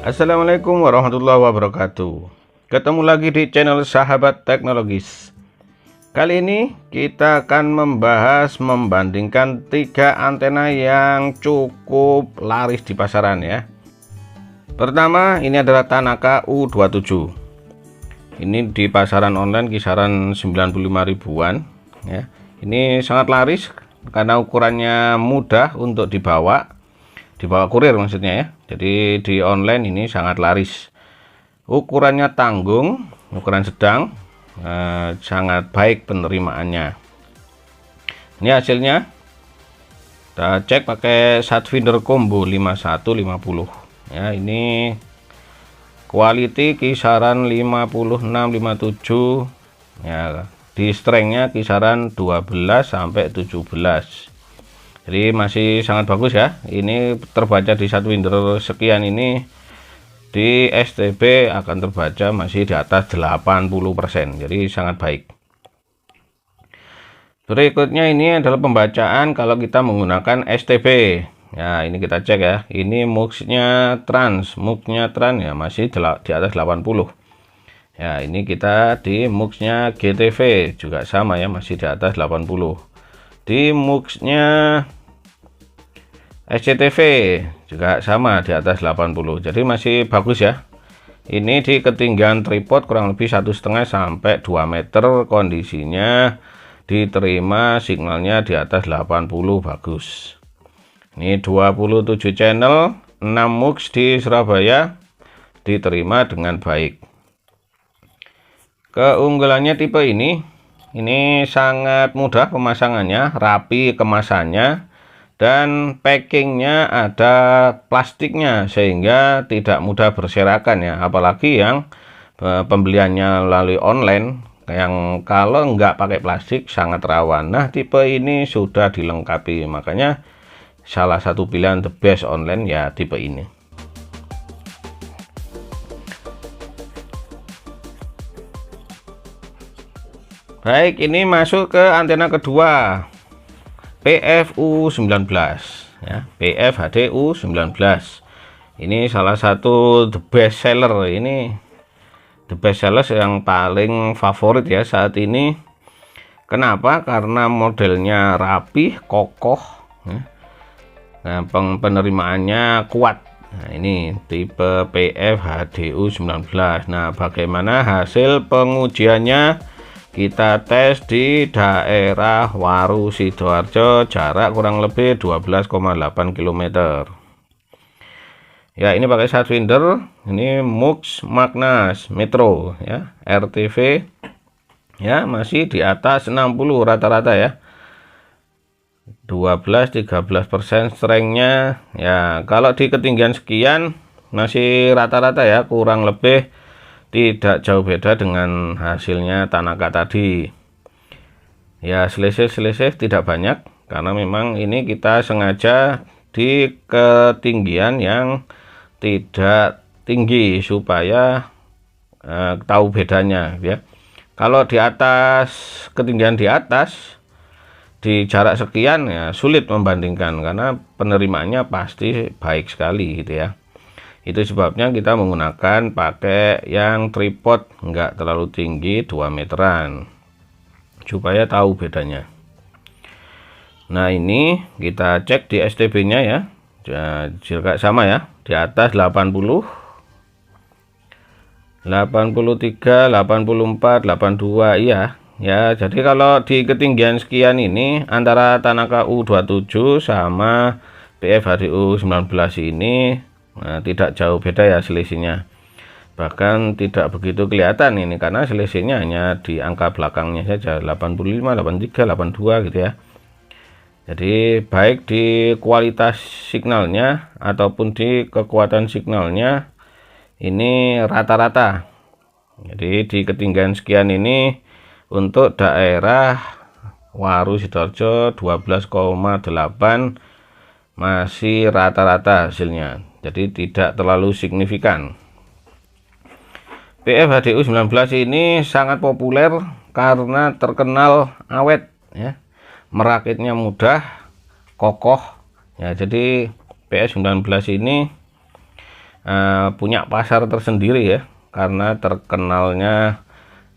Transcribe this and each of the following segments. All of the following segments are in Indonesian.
Assalamualaikum warahmatullahi wabarakatuh. Ketemu lagi di channel Sahabat Teknologis. Kali ini kita akan membandingkan 3 antena yang cukup laris di pasaran ya. Pertama, ini adalah Tanaka U27. Ini di pasaran online kisaran 95 ribuan ya. Ini sangat laris karena ukurannya mudah untuk dibawa kurir maksudnya ya. Jadi di online ini sangat laris. Ukurannya tanggung, ukuran sedang, sangat baik penerimaannya. Ini hasilnya. Kita cek pakai Satfinder combo 5150 ya. Ini quality kisaran 56 57 ya. Di strengthnya kisaran 12 sampai 17. Jadi masih sangat bagus ya. Ini terbaca di Satfinder sekian ini, di STB akan terbaca masih di atas 80%. Jadi sangat baik. Berikutnya ini adalah pembacaan kalau kita menggunakan STB. Ya, ini kita cek ya. Ini muxnya trans ya masih di atas 80. Ya, ini kita di muxnya GTV juga sama ya, masih di atas 80. Di muxnya SCTV juga sama di atas 80. Jadi masih bagus ya. Ini di ketinggian tripod kurang lebih 1,5 sampai 2 meter, kondisinya diterima signalnya di atas 80, bagus. Ini 27 channel, 6 mux di Surabaya, diterima dengan baik. Keunggulannya tipe ini sangat mudah pemasangannya, rapi kemasannya, dan packingnya ada plastiknya sehingga tidak mudah berserakan ya. Apalagi yang pembeliannya melalui online, yang kalau nggak pakai plastik sangat rawan. Nah, tipe ini sudah dilengkapi, makanya salah satu pilihan the best online ya tipe ini. Baik, ini masuk ke antena kedua, PFU19 ya, PFHDU19. Ini salah satu the best seller, ini the best seller yang paling favorit ya saat ini. Kenapa? Karena modelnya rapi, kokoh ya. Nah, penerimaannya kuat. Nah, ini tipe PFHDU19. Nah, bagaimana hasil pengujiannya? Kita tes di daerah Waru Sidoarjo, jarak kurang lebih 12,8 km. Ya, ini pakai Satfinder, ini Mux Magnas Metro ya, RTV ya, masih di atas 60 rata-rata ya. 12-13% strengthnya ya. Kalau di ketinggian sekian masih rata-rata ya, kurang lebih tidak jauh beda dengan hasilnya Tanaka tadi ya. Selisih tidak banyak karena memang ini kita sengaja di ketinggian yang tidak tinggi supaya tahu bedanya ya. Kalau di atas, ketinggian di atas di jarak sekian ya sulit membandingkan karena penerimaannya pasti baik sekali gitu ya. Itu sebabnya kita menggunakan pakai yang tripod enggak terlalu tinggi, 2 meteran, supaya tahu bedanya. Nah, ini kita cek di STB nya ya, juga sama ya, di atas 80, 83, 84, 82 iya ya. Jadi kalau di ketinggian sekian ini antara Tanaka U27 sama PFHDU19 ini, nah, tidak jauh beda ya selisihnya, bahkan tidak begitu kelihatan ini karena selisihnya hanya di angka belakangnya saja, 85, 83, 82 gitu ya. Jadi baik di kualitas signalnya ataupun di kekuatan signalnya ini rata-rata. Jadi di ketinggian sekian ini untuk daerah Waru Sidoarjo 12,8 masih rata-rata hasilnya. Jadi tidak terlalu signifikan. PFHDU19 ini sangat populer karena terkenal awet ya. Merakitnya mudah, kokoh ya. Jadi PS19 ini punya pasar tersendiri ya, karena terkenalnya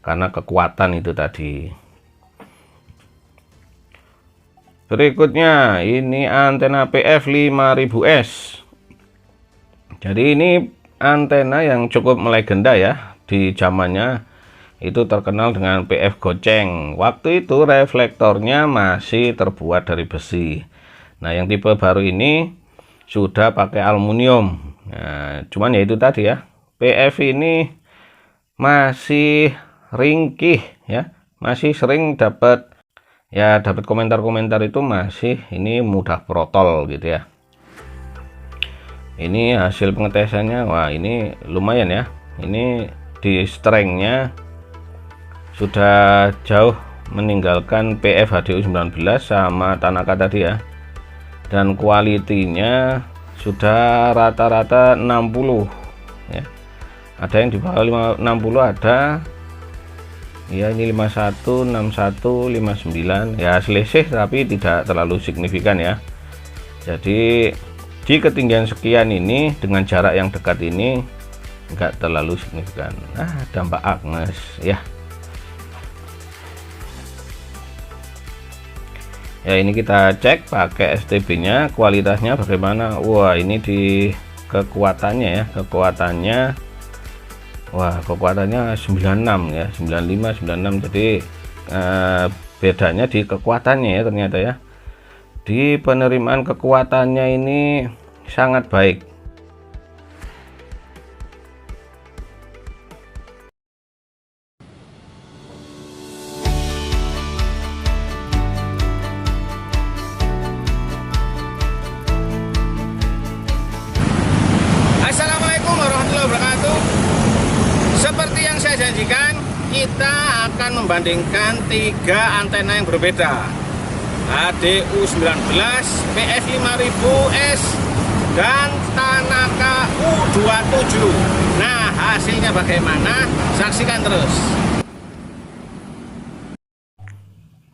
karena kekuatan itu tadi. Berikutnya ini antena PF 5000S. Jadi ini antena yang cukup melegenda ya di zamannya, itu terkenal dengan PF goceng. Waktu itu reflektornya masih terbuat dari besi. Nah, yang tipe baru ini sudah pakai aluminium. Nah, cuman ya itu tadi ya, PF ini masih ringkih ya, masih sering dapat komentar-komentar itu masih ini mudah protol gitu ya. Ini hasil pengetesannya, wah ini lumayan ya. Ini di strengthnya sudah jauh meninggalkan PF HDU 19 sama Tanaka tadi ya, dan kualitinya sudah rata-rata 60 ya. Ada yang di bawah 60, ada ya, ini 51, 61, 59 ya, selisih tapi tidak terlalu signifikan ya. Jadi di ketinggian sekian ini dengan jarak yang dekat ini enggak terlalu signifikan. Dampak Agnes ya. Ya, ini kita cek pakai STB nya kualitasnya bagaimana. Wah, ini di kekuatannya ya, kekuatannya 96 ya, 95 96. Jadi bedanya di kekuatannya ya ternyata ya. Di penerimaan kekuatannya ini sangat baik. Assalamualaikum warahmatullahi wabarakatuh. Seperti yang saya janjikan, kita akan membandingkan 3 antena yang berbeda, HDU 19, PF 5000S, dan Tanaka U27. Nah, hasilnya bagaimana? Saksikan terus.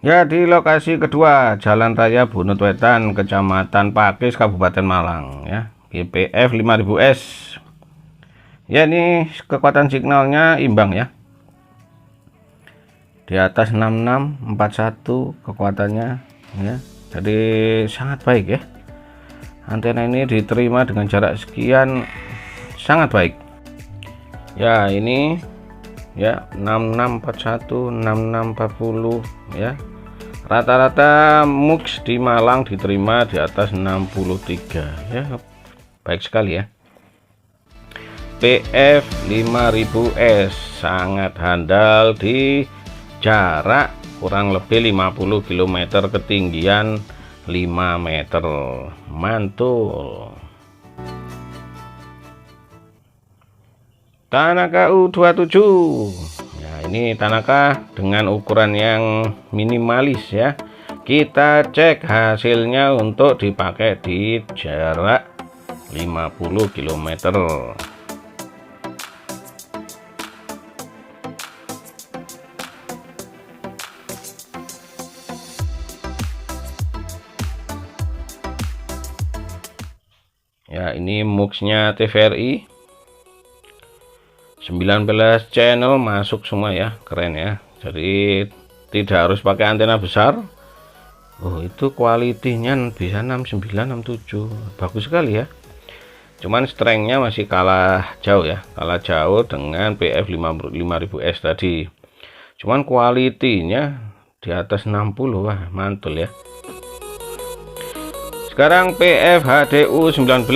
Ya, di lokasi kedua, Jalan Raya Bunut Wetan, Kecamatan Pakis, Kabupaten Malang ya, PF 5000S. Ya, ini kekuatan signalnya imbang ya, di atas 66 41 kekuatannya ya, jadi sangat baik ya. Antena ini diterima dengan jarak sekian sangat baik ya. Ini ya 6641 6640 ya, rata-rata MUX di Malang diterima di atas 63 ya, baik sekali ya. PF 5000S sangat handal di jarak kurang lebih 50 km, ketinggian 5 meter, mantul. Tanaka U27 ya, ini Tanaka dengan ukuran yang minimalis ya. Kita cek hasilnya untuk dipakai di jarak 50 km. Ya, ini MUX-nya TVRI 19 channel masuk semua ya, keren ya. Jadi tidak harus pakai antena besar. Oh, itu kualitinya bisa 69 67, bagus sekali ya. Cuman strengthnya masih kalah jauh ya, kalah jauh dengan PF 5000S tadi. Cuman kualitinya di atas 60, wah mantul ya. Sekarang PF HDU 19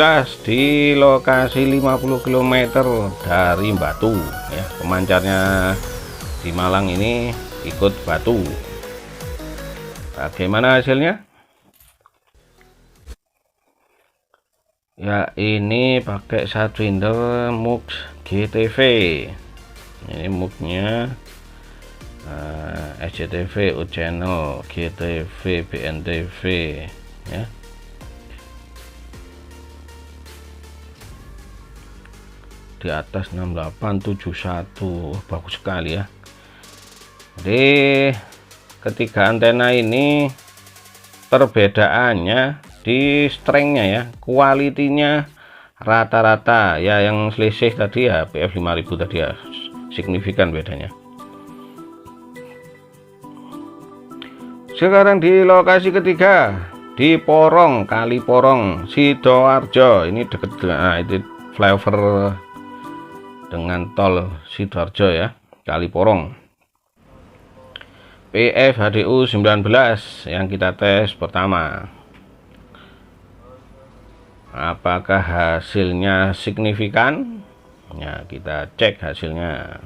di lokasi 50 km dari Batu ya, pemancarnya di Malang ini ikut Batu. Bagaimana hasilnya? Ya, ini pakai Sidewinder MUX GTV. Ini MUX-nya SCTV, U channel, GTV, BNTV ya. Di atas 6871, bagus sekali ya. Jadi ketiga antena ini perbedaannya di strengthnya ya, kualitinya rata-rata ya, yang selisih tadi ya PF 5000 tadi ya, signifikan bedanya. Sekarang di lokasi ketiga di Porong, Kali Porong, Sidoarjo. Ini deket itu flyover dengan tol Sidoarjo ya, Kali Porong. PF HDU 19 yang kita tes pertama. Apakah hasilnya signifikan? Ya, kita cek hasilnya.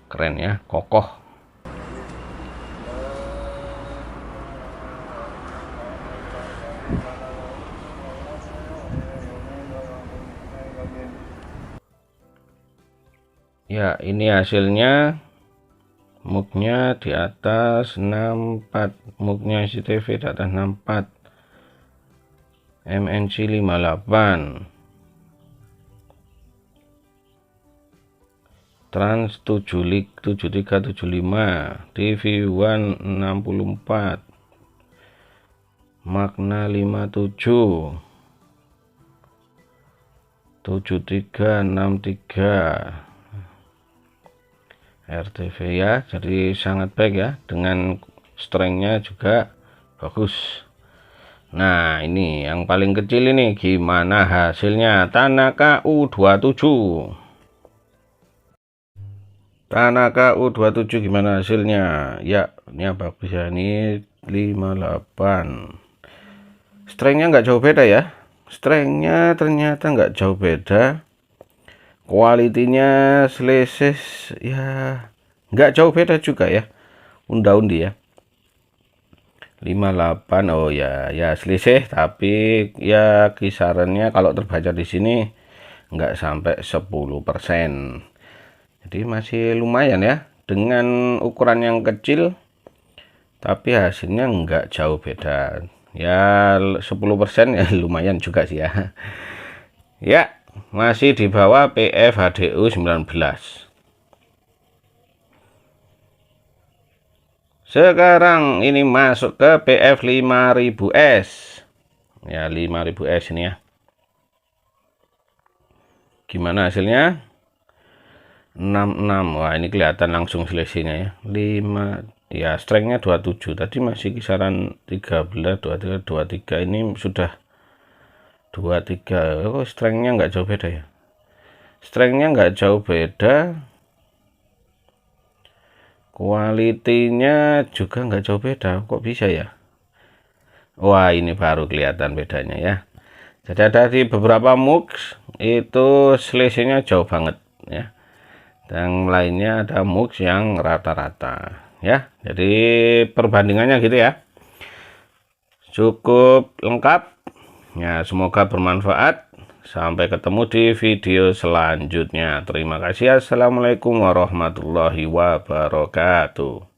Keren ya, kokoh. Ya, ini hasilnya. Mugnya di atas 64, mugnya CTV di atas 64, MNC 58, Trans 7375, TV1 64, Magna 57, 7363, RTV ya. Jadi sangat baik ya, dengan strengthnya juga bagus. Nah, ini yang paling kecil ini gimana hasilnya? Tanaka U27. Tanaka U27 gimana hasilnya? Ya, ini bagus ya, ini 58. Strengthnya nggak jauh beda ya. Strengthnya ternyata nggak jauh beda. Kualitinya selisih ya nggak jauh beda juga ya. Unda-undi ya. 58. Oh ya, ya selisih, tapi ya kisarannya kalau terbaca di sini nggak sampai 10%. Jadi masih lumayan ya, dengan ukuran yang kecil tapi hasilnya nggak jauh beda ya. 10% ya lumayan juga sih ya. Ya, masih di bawah PF HDU 19. Sekarang ini masuk ke PF 5000S ya, 5000S ini ya. Gimana hasilnya? 66. Wah, ini kelihatan langsung selisihnya ya. 5 ya, strengthnya 27, tadi masih kisaran 13, 23, 23, ini sudah 23. Oh, strengthnya nggak jauh beda ya. Strengthnya nggak jauh beda, kualitinya juga nggak jauh beda. Kok bisa ya? Wah, ini baru kelihatan bedanya ya. Jadi ada di beberapa MUX itu selisihnya jauh banget ya. Dan lainnya ada MUX yang rata-rata ya. Jadi perbandingannya gitu ya. Cukup lengkap ya, semoga bermanfaat. Sampai ketemu di video selanjutnya. Terima kasih. Assalamualaikum warahmatullahi wabarakatuh.